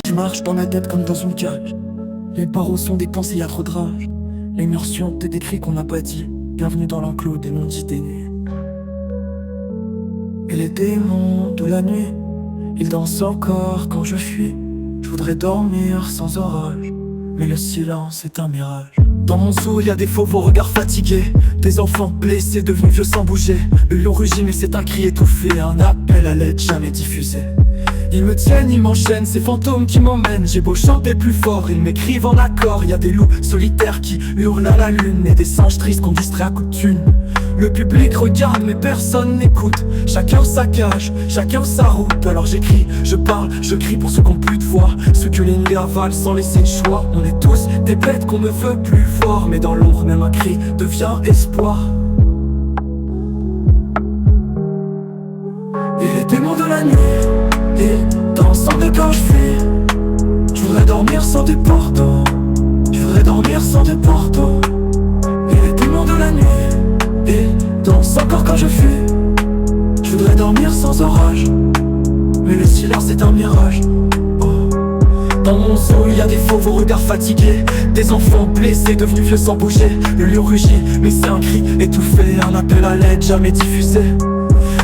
Je marche dans la tête comme dans une cage. Les barreaux sont des pensées, y'a trop de rage. Les murs sont des cris qu'on n'a pas dit. Bienvenue dans l'enclos des non-dits des nuits. Et les démons de la nuit, ils dansent encore quand je fuis. Je voudrais dormir sans orage, mais le silence est un mirage. Dans mon zoo, y'a des fauves aux regards fatigués, des enfants blessés devenus vieux sans bouger. Le lion rugit mais c'est un cri étouffé, un appel à l'aide jamais diffusé. Ils me tiennent, ils m'enchaînent, ces fantômes qui m'emmènent. J'ai beau chanter plus fort, ils m'écrivent en accord. Y'a des loups solitaires qui hurlent à la lune, et des singes tristes qu'on distrait à coups de thunes. Le public regarde mais personne n'écoute. Chacun sa cage, chacun sa route. Alors j'écris, je parle, je crie pour ceux qui n'ont plus de voix, ceux que les nuits avalent sans laisser de choix. On est tous des bêtes qu'on ne veut plus voir, mais dans l'ombre même un cri devient espoir. Et les démons de la nuit, et dansant de quand je fuis. Je voudrais dormir sans des portos, je voudrais dormir sans des portos. Et les démons de la nuit, et danse encore quand je fuis. Je voudrais dormir sans orage, mais le silence est un mirage. Oh. Dans mon zoo, il y a des fauves aux regards fatigués, des enfants blessés devenus vieux sans bouger. Le lion rugit, mais c'est un cri étouffé, un appel à l'aide jamais diffusé.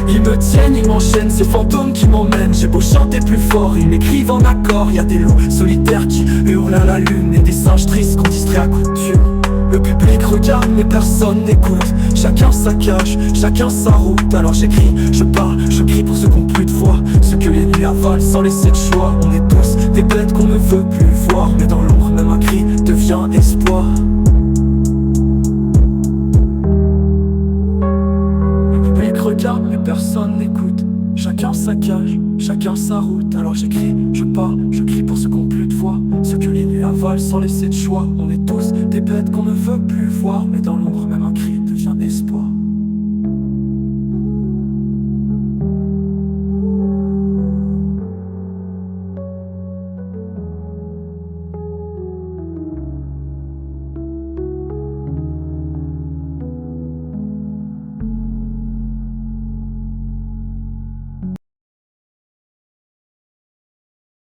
Ils me tiennent, ils m'enchaînent, ces fantômes qui m'emmènent. J'ai beau chanter plus fort, ils m'écrivent en accord. Y'a des loups solitaires qui hurlent à la lune, et des singes tristes qu'on distrait à coups de thunes. Le public regarde mais personne n'écoute. Chacun sa cage, chacun sa route. Alors j'écris, je parle, je crie pour ceux qui n'ont plus de voix, ceux que les nuits avalent sans laisser de choix. On est tous des bêtes qu'on ne veut plus voir, mais dans l'ombre même un cri devient espoir. Le public regarde mais personne n'écoute. Chacun sa cage, chacun sa route. Alors j'écris, je parle, je crie pour ceux qui n'ont plus de voix, ceux que les nuits avalent sans laisser de choix. On est tous des bêtes qu'on ne veut plus voir, mais dans l'ombre